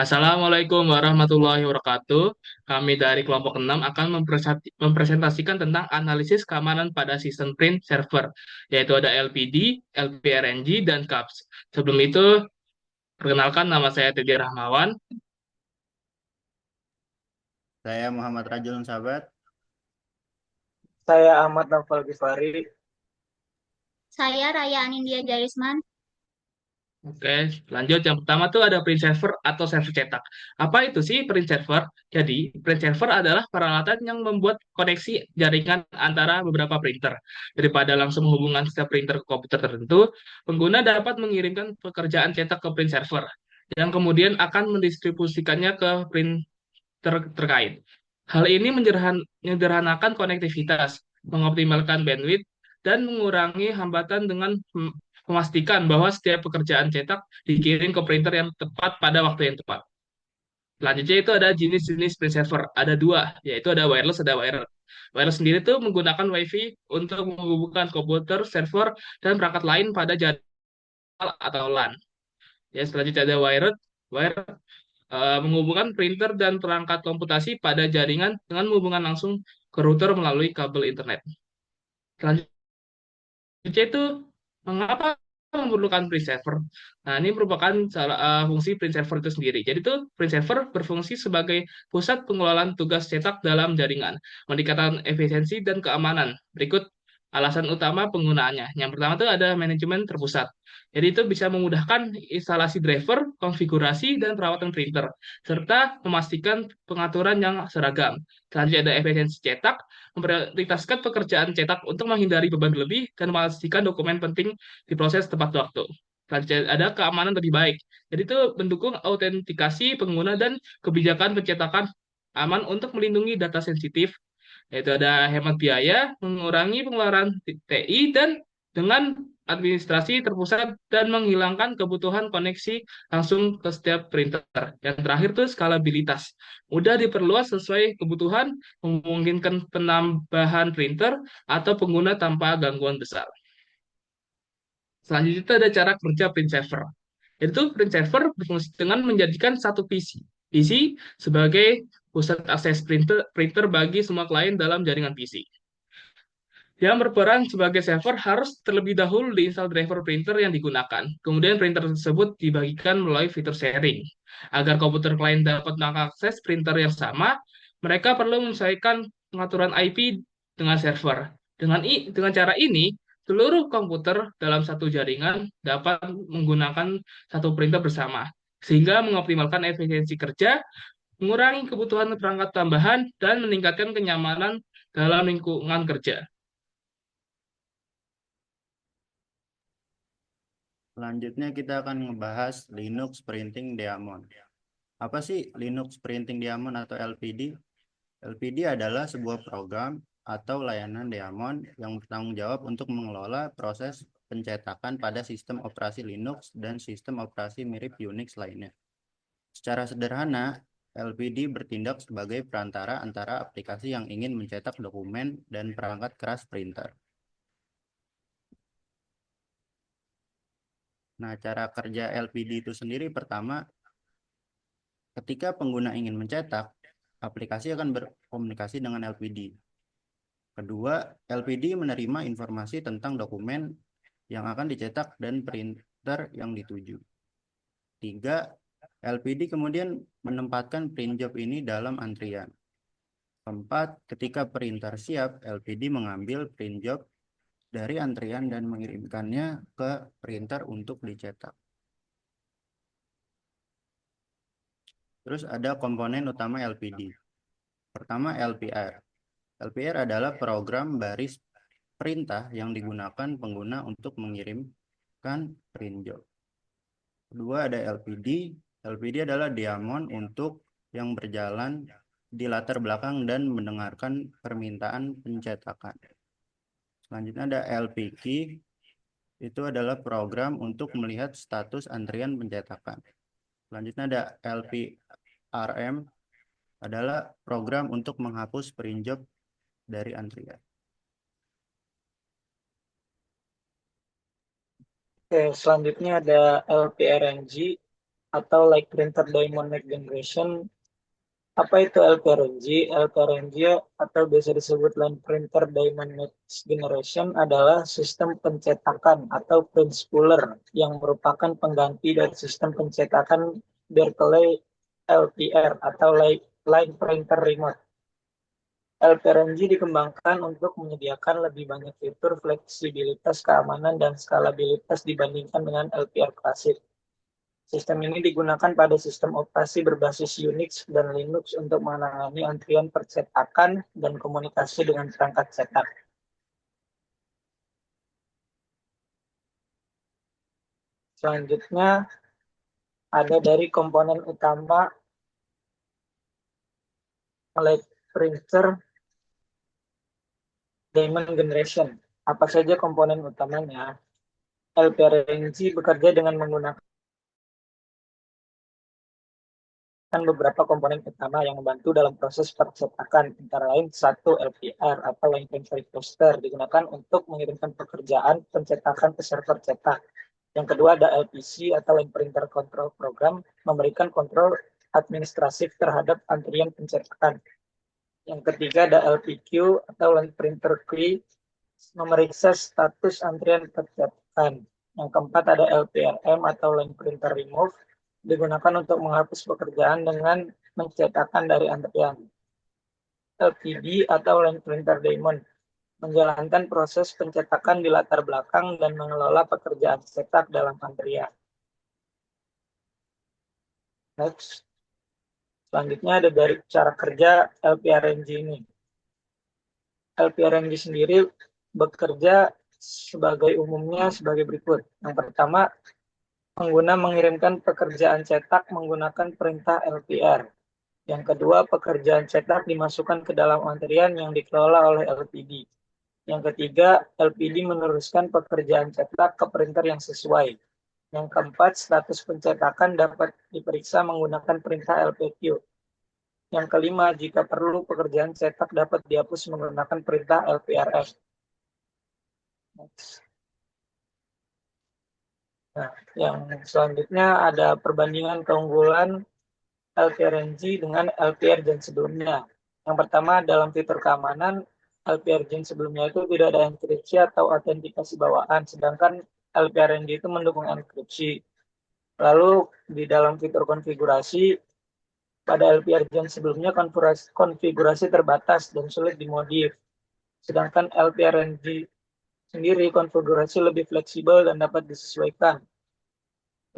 Assalamualaikum warahmatullahi wabarakatuh. Kami dari kelompok 6 akan mempresentasikan tentang analisis keamanan pada sistem print server, yaitu ada LPD, LPRNG, dan CAPS. Sebelum itu, perkenalkan nama saya Teddy Rahmawan. Saya Muhammad Rajul Sabat. Saya Ahmad Naufal Ghifari. Saya Raya Anindya Jarisman. Oke, lanjut. Yang pertama tuh ada print server atau server cetak. Apa itu sih print server? Jadi, print server adalah peralatan yang membuat koneksi jaringan antara beberapa printer. Daripada langsung menghubungkan setiap printer ke komputer tertentu, pengguna dapat mengirimkan pekerjaan cetak ke print server, yang kemudian akan mendistribusikannya ke printer terkait. Hal ini menyederhanakan konektivitas, mengoptimalkan bandwidth, dan mengurangi hambatan dengan memastikan bahwa setiap pekerjaan cetak dikirim ke printer yang tepat pada waktu yang tepat. Selanjutnya itu ada jenis-jenis print server. Ada dua, yaitu ada wireless, ada wired. Wireless sendiri itu menggunakan WiFi untuk menghubungkan komputer, server, dan perangkat lain pada jaringan atau LAN. Ya, selanjutnya ada wired. Wired menghubungkan printer dan perangkat komputasi pada jaringan dengan menghubungkan langsung ke router melalui kabel internet. Selanjutnya itu mengapa memerlukan print server? Nah, ini merupakan fungsi print server itu sendiri. Jadi itu print server berfungsi sebagai pusat pengelolaan tugas cetak dalam jaringan, meningkatkan efisiensi dan keamanan. Berikut alasan utama penggunaannya. Yang pertama itu ada manajemen terpusat. Jadi itu bisa memudahkan instalasi driver, konfigurasi, dan perawatan printer, serta memastikan pengaturan yang seragam. Selanjutnya ada efisiensi cetak, memprioritaskan pekerjaan cetak untuk menghindari beban lebih dan memastikan dokumen penting diproses tepat waktu. Selanjutnya ada keamanan lebih baik. Jadi itu mendukung autentikasi pengguna dan kebijakan pencetakan aman untuk melindungi data sensitif, yaitu ada hemat biaya, mengurangi pengeluaran TI, dan dengan administrasi terpusat dan menghilangkan kebutuhan koneksi langsung ke setiap printer. Yang terakhir tuh skalabilitas. Mudah diperluas sesuai kebutuhan, memungkinkan penambahan printer atau pengguna tanpa gangguan besar. Selanjutnya itu ada cara kerja print server. Itu print server berfungsi dengan menjadikan satu PC. PC sebagai pusat akses printer bagi semua klien dalam jaringan PC. Yang berperan sebagai server harus terlebih dahulu diinstal driver printer yang digunakan. Kemudian printer tersebut dibagikan melalui fitur sharing. Agar komputer klien dapat mengakses printer yang sama, mereka perlu menyesuaikan pengaturan IP dengan server. Dengan cara ini, seluruh komputer dalam satu jaringan dapat menggunakan satu printer bersama, sehingga mengoptimalkan efisiensi kerja, mengurangi kebutuhan perangkat tambahan, dan meningkatkan kenyamanan dalam lingkungan kerja. Selanjutnya kita akan membahas Linux Printing Daemon. Apa sih Linux Printing Daemon atau LPD? LPD adalah sebuah program atau layanan daemon yang bertanggung jawab untuk mengelola proses pencetakan pada sistem operasi Linux dan sistem operasi mirip Unix lainnya. Secara sederhana, LPD bertindak sebagai perantara antara aplikasi yang ingin mencetak dokumen dan perangkat keras printer. Nah, cara kerja LPD itu sendiri pertama, ketika pengguna ingin mencetak, aplikasi akan berkomunikasi dengan LPD. Kedua, LPD menerima informasi tentang dokumen yang akan dicetak dan printer yang dituju. Tiga, LPD kemudian menempatkan print job ini dalam antrian. Keempat, ketika printer siap, LPD mengambil print job dari antrian dan mengirimkannya ke printer untuk dicetak. Terus ada komponen utama LPD. Pertama, LPR. LPR adalah program baris perintah yang digunakan pengguna untuk mengirimkan print job. Kedua, ada LPD. LPD adalah daemon untuk yang berjalan di latar belakang dan mendengarkan permintaan pencetakan. Selanjutnya ada LPK. Itu adalah program untuk melihat status antrian pencetakan. Selanjutnya ada LPRM, adalah program untuk menghapus print job dari antrian. Oke, selanjutnya ada LPRNG. atau like printer diamond next generation. Apa itu LPRNG? LPRNG atau biasa disebut line printer diamond next generation adalah sistem pencetakan atau print spooler yang merupakan pengganti dari sistem pencetakan Berkeley LPR atau line printer remote. LPRNG dikembangkan untuk menyediakan lebih banyak fitur fleksibilitas, keamanan, dan skalabilitas dibandingkan dengan LPR klasik. Sistem ini digunakan pada sistem operasi berbasis Unix dan Linux untuk menangani antrian percetakan dan komunikasi dengan perangkat cetak. Selanjutnya ada dari komponen utama like printer diamond generation. Apa saja komponen utamanya? LPRNG bekerja dengan menggunakan beberapa komponen utama yang membantu dalam proses percetakan, antara lain satu LPR atau line printer requester digunakan untuk mengirimkan pekerjaan pencetakan ke server cetak. Yang kedua ada LPC atau line printer control program memberikan kontrol administratif terhadap antrian pencetakan. Yang ketiga ada LPQ atau line printer queue memeriksa status antrian pencetakan. Yang keempat ada LPRM atau line printer remove digunakan untuk menghapus pekerjaan dengan mencetakan dari antrian. LPD atau line printer diamond menjalankan proses pencetakan di latar belakang dan mengelola pekerjaan cetak dalam antrian. Next. Selanjutnya ada dari cara kerja LPRNG ini. LPRNG sendiri bekerja umumnya sebagai berikut. Yang pertama, pengguna mengirimkan pekerjaan cetak menggunakan perintah LPR. Yang kedua, pekerjaan cetak dimasukkan ke dalam antrian yang dikelola oleh LPD. Yang ketiga, LPD meneruskan pekerjaan cetak ke printer yang sesuai. Yang keempat, status pencetakan dapat diperiksa menggunakan perintah LPQ. Yang kelima, jika perlu, pekerjaan cetak dapat dihapus menggunakan perintah LPRF. Nah, yang selanjutnya ada perbandingan keunggulan LPRNG dengan LPR gen sebelumnya. Yang pertama, dalam fitur keamanan, LPR gen sebelumnya itu tidak ada enkripsi atau autentikasi bawaan, sedangkan LPRNG itu mendukung enkripsi. Lalu di dalam fitur konfigurasi, pada LPR gen sebelumnya konfigurasi terbatas dan sulit dimodif. Sedangkan LPRNG sendiri konfigurasi lebih fleksibel dan dapat disesuaikan.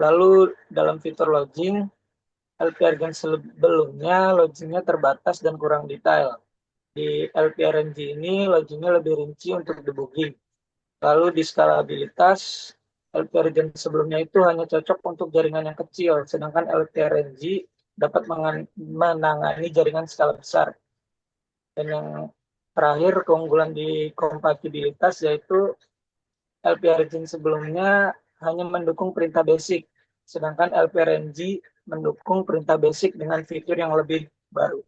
Lalu dalam fitur login, LPR gen sebelumnya logingnya terbatas dan kurang detail. Di LPRNG ini logingnya lebih rinci untuk debugging. Lalu di skalabilitas, LPR gen sebelumnya itu hanya cocok untuk jaringan yang kecil, sedangkan LPRNG dapat menangani jaringan skala besar. Dan yang terakhir, keunggulan di kompatibilitas yaitu LPR gen sebelumnya hanya mendukung perintah basic, sedangkan LPRNG mendukung perintah basic dengan fitur yang lebih baru.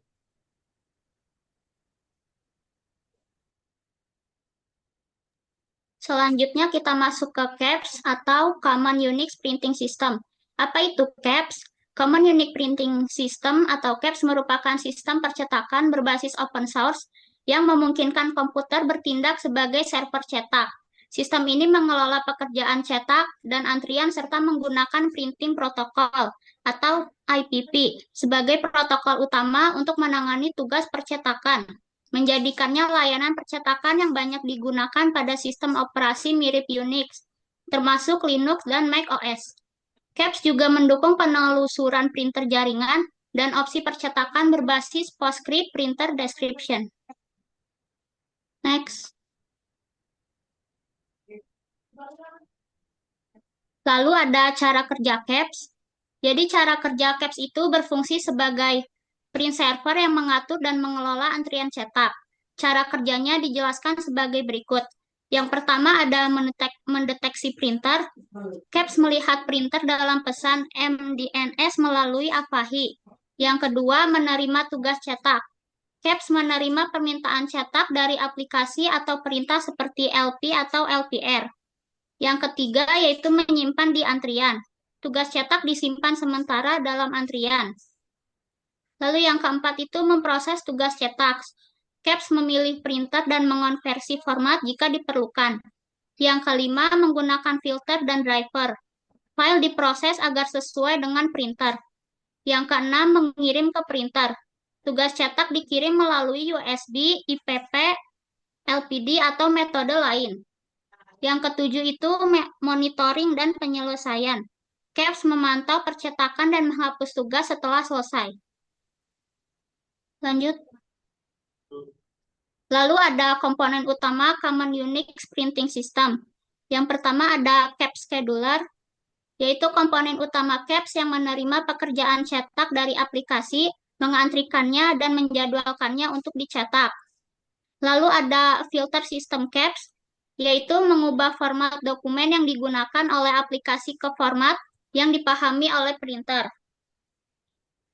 Selanjutnya kita masuk ke CAPS atau Common Unix Printing System. Apa itu CAPS? Common Unix Printing System atau CAPS merupakan sistem percetakan berbasis open source yang memungkinkan komputer bertindak sebagai server cetak. Sistem ini mengelola pekerjaan cetak dan antrian serta menggunakan printing protokol atau IPP sebagai protokol utama untuk menangani tugas percetakan, menjadikannya layanan percetakan yang banyak digunakan pada sistem operasi mirip Unix, termasuk Linux dan Mac OS. CAPS juga mendukung penelusuran printer jaringan dan opsi percetakan berbasis PostScript Printer Description. Next. Lalu ada cara kerja CAPS. Jadi cara kerja CAPS itu berfungsi sebagai print server yang mengatur dan mengelola antrian cetak. Cara kerjanya dijelaskan sebagai berikut. Yang pertama ada mendeteksi printer. CAPS melihat printer dalam pesan MDNS melalui Avahi. Yang kedua, menerima tugas cetak. CAPS menerima permintaan cetak dari aplikasi atau perintah seperti LP atau LPR. Yang ketiga yaitu menyimpan di antrian. tugas cetak disimpan sementara dalam antrian. Lalu yang keempat itu memproses tugas cetak. CAPS memilih printer dan mengonversi format jika diperlukan. Yang kelima, menggunakan filter dan driver. File diproses agar sesuai dengan printer. Yang keenam, mengirim ke printer. Tugas cetak dikirim melalui USB, IPP, LPD, atau metode lain. Yang ketujuh itu monitoring dan penyelesaian. CAPS memantau percetakan dan menghapus tugas setelah selesai. Lanjut. Lalu ada komponen utama Common Unix Printing System. Yang pertama ada CAPS Scheduler, yaitu komponen utama CAPS yang menerima pekerjaan cetak dari aplikasi, mengantrikannya, dan menjadwalkannya untuk dicetak. Lalu ada filter sistem CAPS, yaitu mengubah format dokumen yang digunakan oleh aplikasi ke format yang dipahami oleh printer.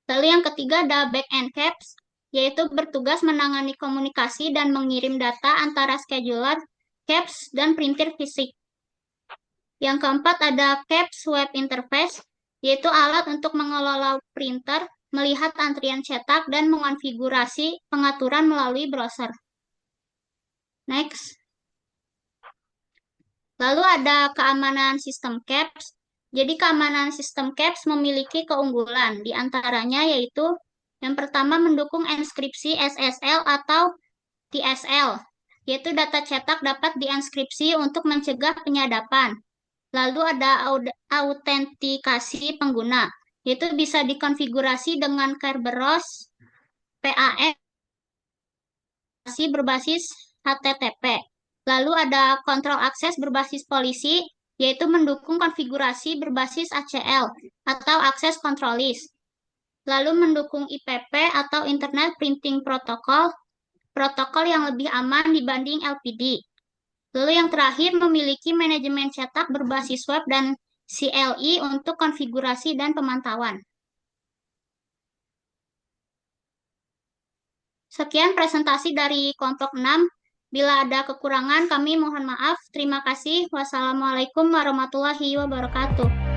Lalu yang ketiga ada backend CAPS, yaitu bertugas menangani komunikasi dan mengirim data antara scheduler, CAPS, dan printer fisik. Yang keempat ada CAPS Web Interface, yaitu alat untuk mengelola printer, melihat antrian cetak, dan mengonfigurasi pengaturan melalui browser. Next. Lalu ada keamanan sistem CAPS. Jadi keamanan sistem CAPS memiliki keunggulan, di antaranya yaitu yang pertama mendukung enskripsi SSL atau TSL, yaitu data cetak dapat dienkripsi untuk mencegah penyadapan. Lalu ada autentikasi pengguna, yaitu bisa dikonfigurasi dengan Kerberos PAS berbasis HTTP. Lalu ada kontrol akses berbasis polisi, yaitu mendukung konfigurasi berbasis ACL atau Access Control List. Lalu mendukung IPP atau Internet Printing Protocol, protokol yang lebih aman dibanding LPD. Lalu yang terakhir memiliki manajemen cetak berbasis web dan CLI untuk konfigurasi dan pemantauan. Sekian presentasi dari kelompok 6. Bila ada kekurangan, kami mohon maaf. Terima kasih. Wassalamualaikum warahmatullahi wabarakatuh.